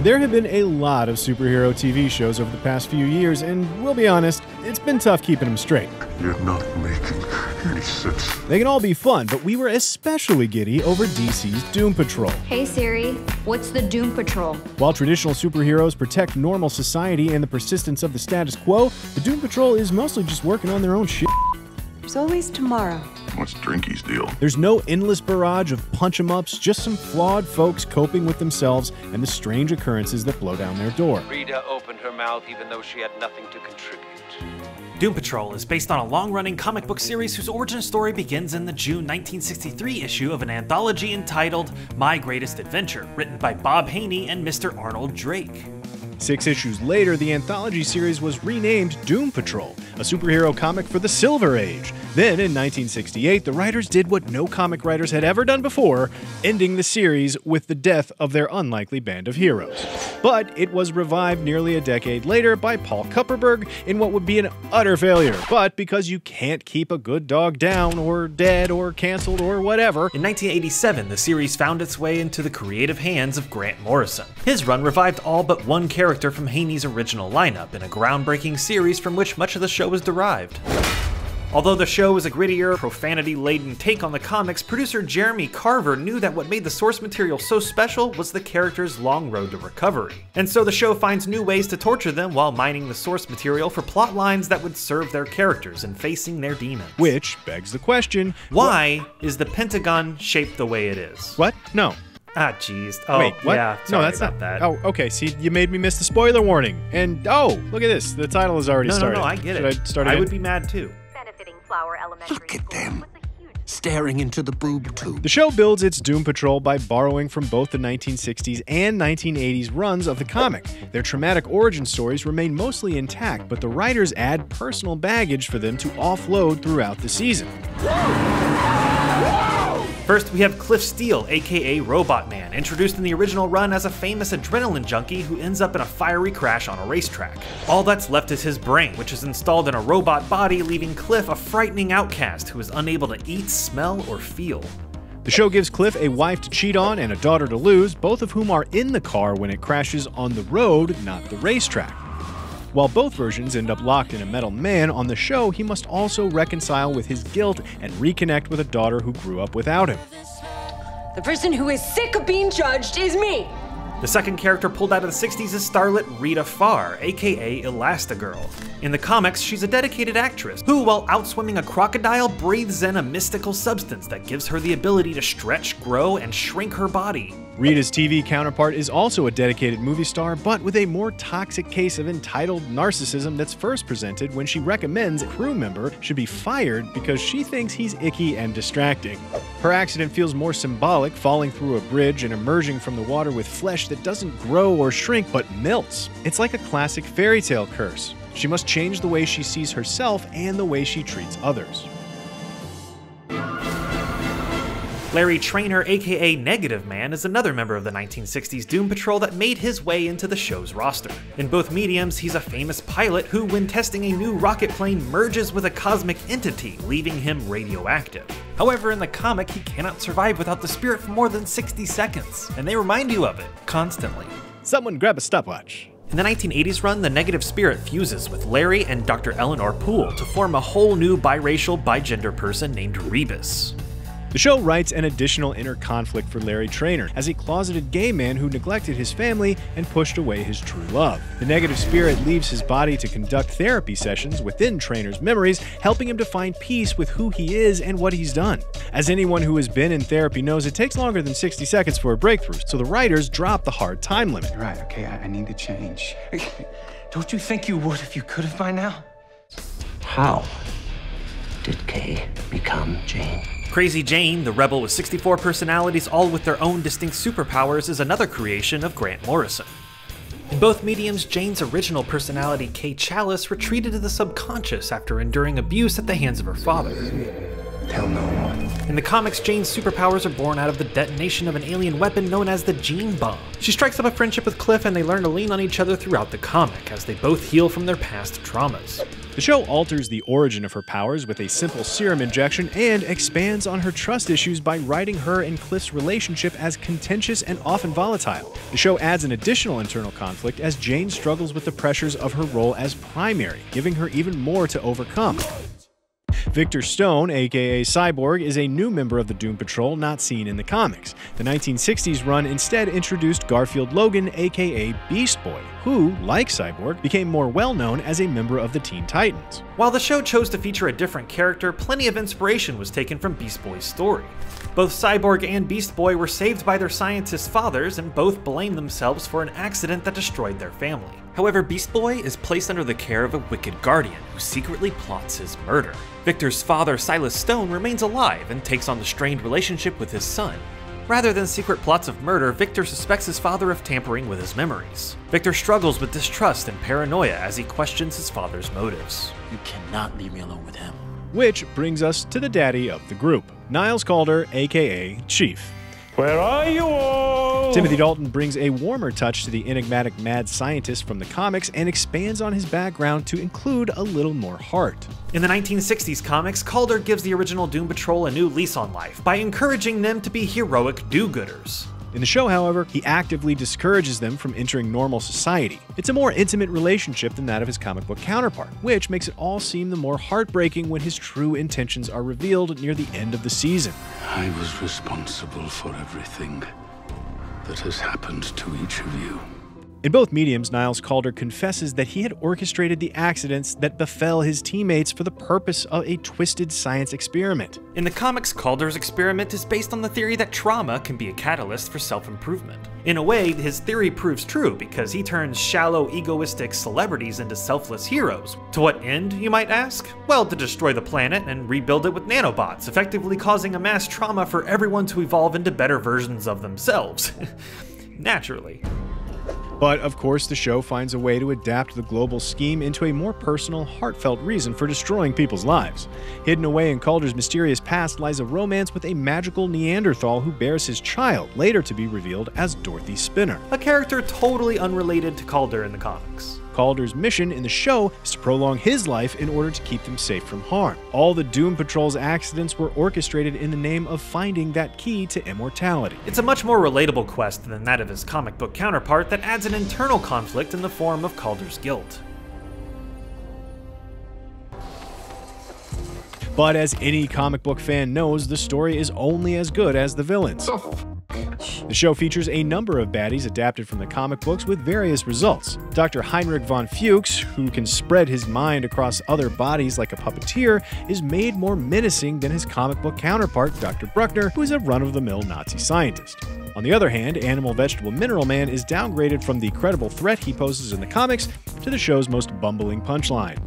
There have been a lot of superhero TV shows over the past few years, and we'll be honest, it's been tough keeping them straight. You're not making any sense. They can all be fun, but we were especially giddy over DC's Doom Patrol. Hey Siri, what's the Doom Patrol? While traditional superheroes protect normal society and the persistence of the status quo, the Doom Patrol is mostly just working on their own shit. There's always tomorrow. What's Drinky's deal? There's no endless barrage of punch-em-ups, just some flawed folks coping with themselves and the strange occurrences that blow down their door. Rita opened her mouth even though she had nothing to contribute. Doom Patrol is based on a long-running comic book series whose origin story begins in the June 1963 issue of an anthology entitled My Greatest Adventure, written by Bob Haney and Mr. Arnold Drake. 6 issues later, the anthology series was renamed Doom Patrol, a superhero comic for the Silver Age. Then, in 1968, the writers did what no comic writers had ever done before, ending the series with the death of their unlikely band of heroes. But it was revived nearly a decade later by Paul Kupperberg in what would be an utter failure. But because you can't keep a good dog down, or dead, or canceled, or whatever. In 1987, the series found its way into the creative hands of Grant Morrison. His run revived all but one character from Haney's original lineup in a groundbreaking series from which much of the show was derived. Although the show was a grittier, profanity-laden take on the comics, producer Jeremy Carver knew that what made the source material so special was the characters' long road to recovery. And so the show finds new ways to torture them while mining the source material for plot lines that would serve their characters in facing their demons. Which begs the question, why is the Pentagon shaped the way it is? What? No. Ah, jeez. Oh, wait, what? Yeah, no, that's about not that. Oh, okay. See, you made me miss the spoiler warning. And oh, look at this. The title has already started. No, I get it. Should I start again? I would be mad too. Look at them, staring into the boob tube. The show builds its Doom Patrol by borrowing from both the 1960s and 1980s runs of the comic. Their traumatic origin stories remain mostly intact, but the writers add personal baggage for them to offload throughout the season. First, we have Cliff Steele, aka Robot Man, introduced in the original run as a famous adrenaline junkie who ends up in a fiery crash on a racetrack. All that's left is his brain, which is installed in a robot body, leaving Cliff a frightening outcast who is unable to eat, smell, or feel. The show gives Cliff a wife to cheat on and a daughter to lose, both of whom are in the car when it crashes on the road, not the racetrack. While both versions end up locked in a metal man, on the show he must also reconcile with his guilt and reconnect with a daughter who grew up without him. The person who is sick of being judged is me! The second character pulled out of the 60s is starlet Rita Farr, aka Elastigirl. In the comics, she's a dedicated actress who, while outswimming a crocodile, breathes in a mystical substance that gives her the ability to stretch, grow, and shrink her body. Rita's TV counterpart is also a dedicated movie star, but with a more toxic case of entitled narcissism that's first presented when she recommends a crew member should be fired because she thinks he's icky and distracting. Her accident feels more symbolic, falling through a bridge and emerging from the water with flesh that doesn't grow or shrink but melts. It's like a classic fairy tale curse. She must change the way she sees herself and the way she treats others. Larry Trainor, aka Negative Man, is another member of the 1960s Doom Patrol that made his way into the show's roster. In both mediums, he's a famous pilot who, when testing a new rocket plane, merges with a cosmic entity, leaving him radioactive. However, in the comic, he cannot survive without the spirit for more than 60 seconds, and they remind you of it, constantly. Someone grab a stopwatch. In the 1980s run, the Negative Spirit fuses with Larry and Dr. Eleanor Poole to form a whole new biracial, bigender person named Rebus. The show writes an additional inner conflict for Larry Trainor as a closeted gay man who neglected his family and pushed away his true love. The Negative Spirit leaves his body to conduct therapy sessions within Trainor's memories, helping him to find peace with who he is and what he's done. As anyone who has been in therapy knows, it takes longer than 60 seconds for a breakthrough, so the writers drop the hard time limit. Right, okay, I need to change. Don't you think you would if you could have by now? How did Kay become Jane? Crazy Jane, the rebel with 64 personalities all with their own distinct superpowers, is another creation of Grant Morrison. In both mediums, Jane's original personality, Kay Chalice, retreated to the subconscious after enduring abuse at the hands of her father. Tell no one. In the comics, Jane's superpowers are born out of the detonation of an alien weapon known as the Gene Bomb. She strikes up a friendship with Cliff and they learn to lean on each other throughout the comic, as they both heal from their past traumas. The show alters the origin of her powers with a simple serum injection and expands on her trust issues by writing her and Cliff's relationship as contentious and often volatile. The show adds an additional internal conflict as Jane struggles with the pressures of her role as primary, giving her even more to overcome. Victor Stone, aka Cyborg, is a new member of the Doom Patrol not seen in the comics. The 1960s run instead introduced Garfield Logan, aka Beast Boy, who, like Cyborg, became more well-known as a member of the Teen Titans. While the show chose to feature a different character, plenty of inspiration was taken from Beast Boy's story. Both Cyborg and Beast Boy were saved by their scientist fathers, and both blame themselves for an accident that destroyed their family. However, Beast Boy is placed under the care of a wicked guardian who secretly plots his murder. Victor's father, Silas Stone, remains alive and takes on the strained relationship with his son. Rather than secret plots of murder, Victor suspects his father of tampering with his memories. Victor struggles with distrust and paranoia as he questions his father's motives. You cannot leave me alone with him. Which brings us to the daddy of the group, Niles Calder, aka Chief. Where are you all? Timothy Dalton brings a warmer touch to the enigmatic mad scientist from the comics and expands on his background to include a little more heart. In the 1960s comics, Calder gives the original Doom Patrol a new lease on life by encouraging them to be heroic do-gooders. In the show, however, he actively discourages them from entering normal society. It's a more intimate relationship than that of his comic book counterpart, which makes it all seem the more heartbreaking when his true intentions are revealed near the end of the season. I was responsible for everything that has happened to each of you. In both mediums, Niles Calder confesses that he had orchestrated the accidents that befell his teammates for the purpose of a twisted science experiment. In the comics, Calder's experiment is based on the theory that trauma can be a catalyst for self-improvement. In a way, his theory proves true because he turns shallow, egoistic celebrities into selfless heroes. To what end, you might ask? Well, to destroy the planet and rebuild it with nanobots, effectively causing a mass trauma for everyone to evolve into better versions of themselves. Naturally. But, of course, the show finds a way to adapt the global scheme into a more personal, heartfelt reason for destroying people's lives. Hidden away in Calder's mysterious past lies a romance with a magical Neanderthal who bears his child, later to be revealed as Dorothy Spinner. A character totally unrelated to Calder in the comics. Calder's mission in the show is to prolong his life in order to keep them safe from harm. All the Doom Patrol's accidents were orchestrated in the name of finding that key to immortality. It's a much more relatable quest than that of his comic book counterpart that adds an internal conflict in the form of Calder's guilt. But as any comic book fan knows, the story is only as good as the villains. The show features a number of baddies adapted from the comic books with various results. Dr. Heinrich von Fuchs, who can spread his mind across other bodies like a puppeteer, is made more menacing than his comic book counterpart, Dr. Bruckner, who is a run-of-the-mill Nazi scientist. On the other hand, Animal Vegetable Mineral Man is downgraded from the credible threat he poses in the comics to the show's most bumbling punchline.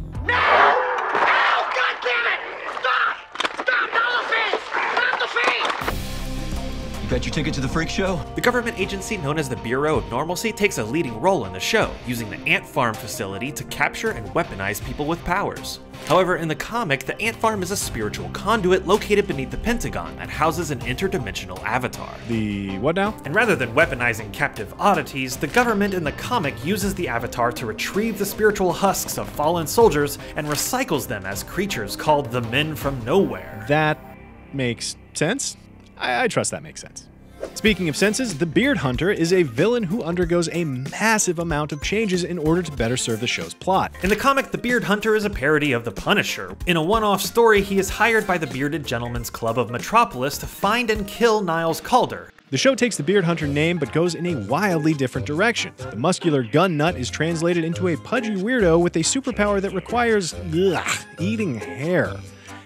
You got your ticket to the freak show? The government agency known as the Bureau of Normalcy takes a leading role in the show, using the ant farm facility to capture and weaponize people with powers. However, in the comic, the ant farm is a spiritual conduit located beneath the Pentagon that houses an interdimensional avatar. The what now? And rather than weaponizing captive oddities, the government in the comic uses the avatar to retrieve the spiritual husks of fallen soldiers and recycles them as creatures called the Men from Nowhere. That makes sense? I trust that makes sense. Speaking of senses, the Beard Hunter is a villain who undergoes a massive amount of changes in order to better serve the show's plot. In the comic, the Beard Hunter is a parody of the Punisher. In a one-off story, he is hired by the Bearded Gentlemen's Club of Metropolis to find and kill Niles Calder. The show takes the Beard Hunter name but goes in a wildly different direction. The muscular gun nut is translated into a pudgy weirdo with a superpower that requires eating hair.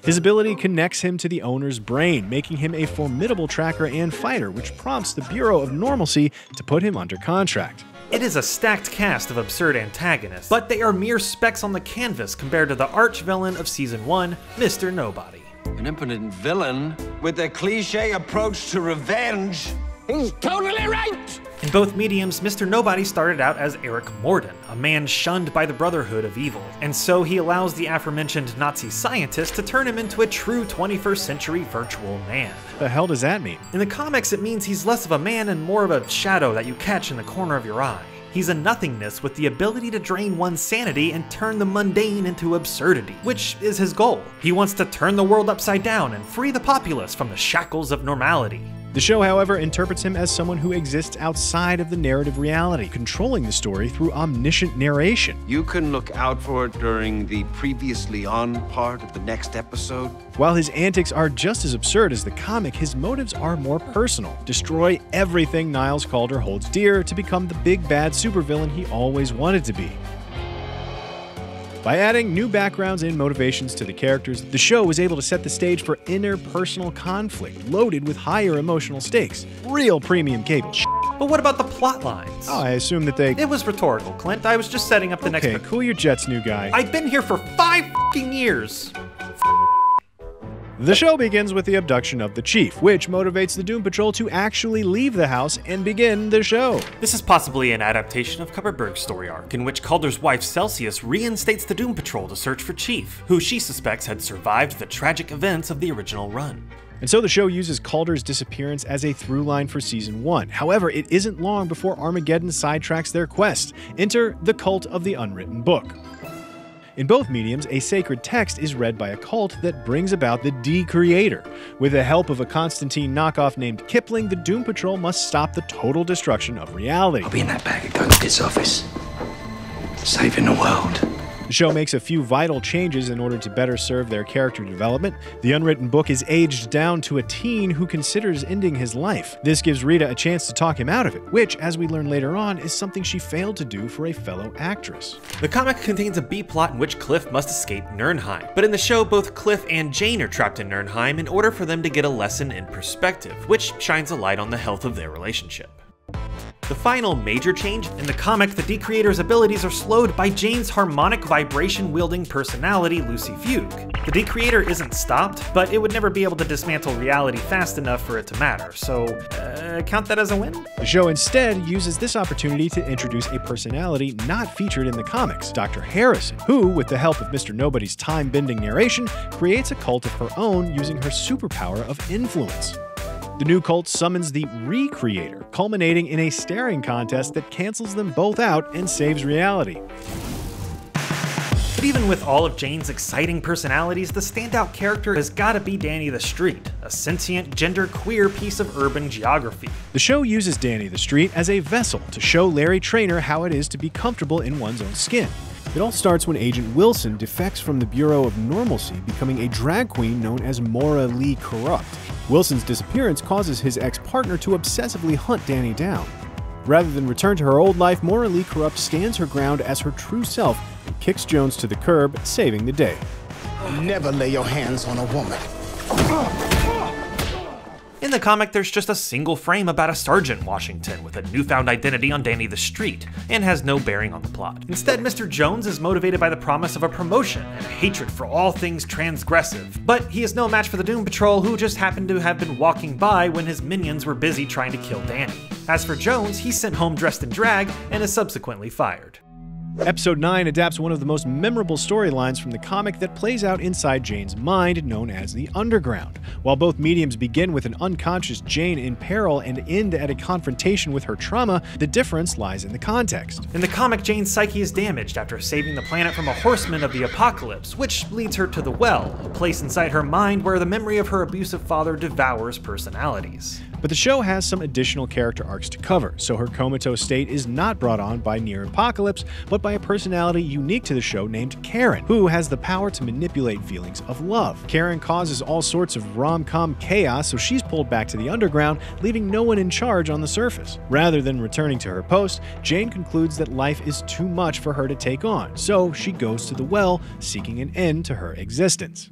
His ability connects him to the owner's brain, making him a formidable tracker and fighter, which prompts the Bureau of Normalcy to put him under contract. It is a stacked cast of absurd antagonists, but they are mere specks on the canvas compared to the arch-villain of Season 1, Mr. Nobody. An impotent villain with a cliche approach to revenge. He's totally right! In both mediums, Mr. Nobody started out as Eric Morden, a man shunned by the Brotherhood of Evil, and so he allows the aforementioned Nazi scientist to turn him into a true 21st century virtual man. The hell does that mean? In the comics, it means he's less of a man and more of a shadow that you catch in the corner of your eye. He's a nothingness with the ability to drain one's sanity and turn the mundane into absurdity, which is his goal. He wants to turn the world upside down and free the populace from the shackles of normality. The show, however, interprets him as someone who exists outside of the narrative reality, controlling the story through omniscient narration. You can look out for it during the previously on part of the next episode. While his antics are just as absurd as the comic, his motives are more personal. Destroy everything Niles Caulder holds dear to become the big bad supervillain he always wanted to be. By adding new backgrounds and motivations to the characters, the show was able to set the stage for interpersonal conflict, loaded with higher emotional stakes. Real premium cable shit. But what about the plot lines? Oh, I assume that they... It was rhetorical, Clint. I was just setting up the next... Okay, cool your jets, new guy. I've been here for 5 fucking years! The show begins with the abduction of the Chief, which motivates the Doom Patrol to actually leave the house and begin the show. This is possibly an adaptation of Kupperberg's story arc, in which Calder's wife Celsius reinstates the Doom Patrol to search for Chief, who she suspects had survived the tragic events of the original run. And so the show uses Calder's disappearance as a through line for Season 1. However, it isn't long before Armageddon sidetracks their quest. Enter the Cult of the Unwritten Book. In both mediums, a sacred text is read by a cult that brings about the De-Creator. With the help of a Constantine knockoff named Kipling, the Doom Patrol must stop the total destruction of reality. I'll be in that bag of guns at his office. Saving the world. The show makes a few vital changes in order to better serve their character development. The Unwritten Book is aged down to a teen who considers ending his life. This gives Rita a chance to talk him out of it, which, as we learn later on, is something she failed to do for a fellow actress. The comic contains a B-plot in which Cliff must escape Nirnheim, but in the show both Cliff and Jane are trapped in Nirnheim in order for them to get a lesson in perspective, which shines a light on the health of their relationship. The final major change, in the comic, the De-Creator's abilities are slowed by Jane's harmonic vibration-wielding personality, Lucy Fugue. The De-Creator isn't stopped, but it would never be able to dismantle reality fast enough for it to matter, so count that as a win? The show instead uses this opportunity to introduce a personality not featured in the comics, Dr. Harrison, who, with the help of Mr. Nobody's time-bending narration, creates a cult of her own using her superpower of influence. The new cult summons the Recreator, culminating in a staring contest that cancels them both out and saves reality. But even with all of Jane's exciting personalities, the standout character has gotta be Danny the Street, a sentient, gender-queer piece of urban geography. The show uses Danny the Street as a vessel to show Larry Trainor how it is to be comfortable in one's own skin. It all starts when Agent Wilson defects from the Bureau of Normalcy, becoming a drag queen known as Maura Lee Corrupt. Wilson's disappearance causes his ex-partner to obsessively hunt Danny down. Rather than return to her old life, Maura Lee Corrupt stands her ground as her true self and kicks Jones to the curb, saving the day. Never lay your hands on a woman. In the comic, there's just a single frame about a Sergeant Washington with a newfound identity on Danny the Street, and has no bearing on the plot. Instead, Mr. Jones is motivated by the promise of a promotion and a hatred for all things transgressive. But he is no match for the Doom Patrol, who just happened to have been walking by when his minions were busy trying to kill Danny. As for Jones, he's sent home dressed in drag and is subsequently fired. Episode 9 adapts one of the most memorable storylines from the comic that plays out inside Jane's mind, known as the Underground. While both mediums begin with an unconscious Jane in peril and end at a confrontation with her trauma, the difference lies in the context. In the comic, Jane's psyche is damaged after saving the planet from a horseman of the apocalypse, which leads her to the Well, a place inside her mind where the memory of her abusive father devours personalities. But the show has some additional character arcs to cover, so her comatose state is not brought on by near apocalypse, but by a personality unique to the show named Karen, who has the power to manipulate feelings of love. Karen causes all sorts of rom-com chaos, so she's pulled back to the underground, leaving no one in charge on the surface. Rather than returning to her post, Jane concludes that life is too much for her to take on, so she goes to the Well, seeking an end to her existence.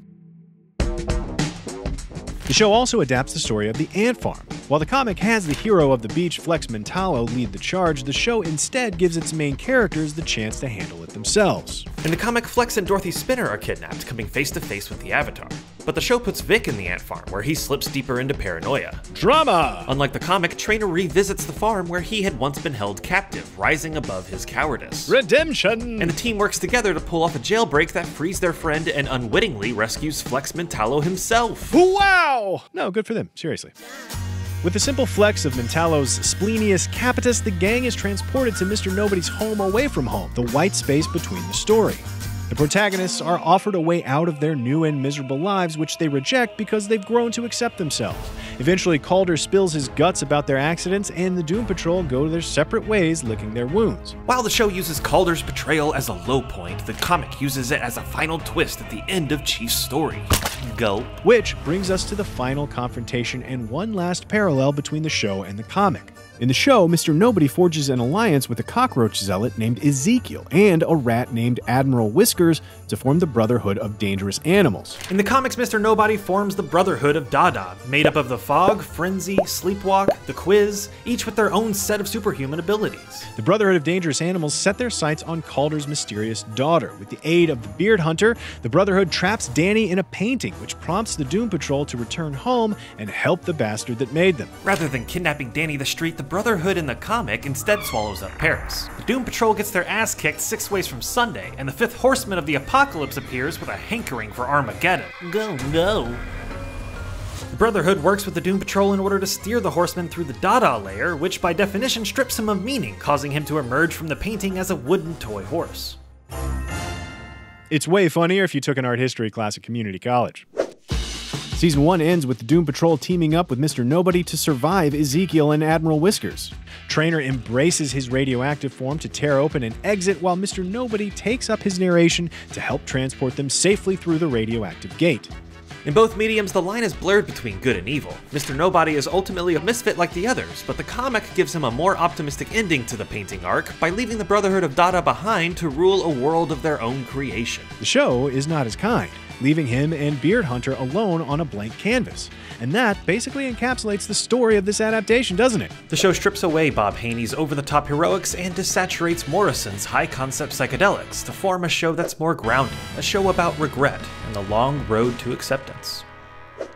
The show also adapts the story of the Ant Farm. While the comic has the hero of the beach, Flex Mentallo, lead the charge, the show instead gives its main characters the chance to handle it themselves. In the comic, Flex and Dorothy Spinner are kidnapped, coming face to face with the Avatar. But the show puts Vic in the ant farm, where he slips deeper into paranoia. Drama! Unlike the comic, Trainer revisits the farm where he had once been held captive, rising above his cowardice. Redemption! And the team works together to pull off a jailbreak that frees their friend and unwittingly rescues Flex Mentallo himself. Wow! No, good for them, seriously. With the simple flex of Mentallo's splenius capitis, the gang is transported to Mr. Nobody's home away from home, the white space between the story. The protagonists are offered a way out of their new and miserable lives, which they reject because they've grown to accept themselves. Eventually, Calder spills his guts about their accidents, and the Doom Patrol go their separate ways, licking their wounds. While the show uses Calder's betrayal as a low point, the comic uses it as a final twist at the end of Chief's story. Go. Which brings us to the final confrontation and one last parallel between the show and the comic. In the show, Mr. Nobody forges an alliance with a cockroach zealot named Ezekiel and a rat named Admiral Whiskers to form the Brotherhood of Dangerous Animals. In the comics, Mr. Nobody forms the Brotherhood of Dada, made up of the Fog, Frenzy, Sleepwalk, the Quiz, each with their own set of superhuman abilities. The Brotherhood of Dangerous Animals set their sights on Calder's mysterious daughter. With the aid of the Beard Hunter, the Brotherhood traps Danny in a painting, which prompts the Doom Patrol to return home and help the bastard that made them. Rather than kidnapping Danny the Street, the Brotherhood in the comic instead swallows up Paris. The Doom Patrol gets their ass kicked 6 ways from Sunday, and the fifth horseman of the apocalypse appears with a hankering for Armageddon. Go, go. The Brotherhood works with the Doom Patrol in order to steer the horseman through the Dada layer, which by definition strips him of meaning, causing him to emerge from the painting as a wooden toy horse. It's way funnier if you took an art history class at community college. Season 1 ends with the Doom Patrol teaming up with Mr. Nobody to survive Ezekiel and Admiral Whiskers. Trainer embraces his radioactive form to tear open an exit, while Mr. Nobody takes up his narration to help transport them safely through the radioactive gate. In both mediums, the line is blurred between good and evil. Mr. Nobody is ultimately a misfit like the others, but the comic gives him a more optimistic ending to the painting arc by leaving the Brotherhood of Dada behind to rule a world of their own creation. The show is not as kind, leaving him and Beard Hunter alone on a blank canvas. And that basically encapsulates the story of this adaptation, doesn't it? The show strips away Bob Haney's over-the-top heroics and desaturates Morrison's high-concept psychedelics to form a show that's more grounded, a show about regret and the long road to acceptance.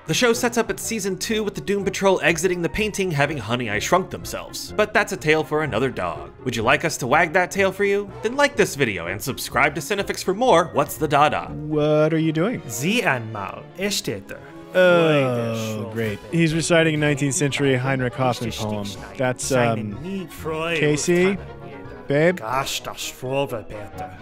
The show sets up its Season 2 with the Doom Patrol exiting the painting having Honey I Shrunk themselves, but that's a tale for another dog. Would you like us to wag that tail for you? Then like this video and subscribe to CineFix for more What's the Dada? What are you doing? Sieh einmal, steht da. Oh, great. He's reciting a 19th century Heinrich Hoffmann poem. That's, Casey? Babe? Gosh, das Schwobe, Peter.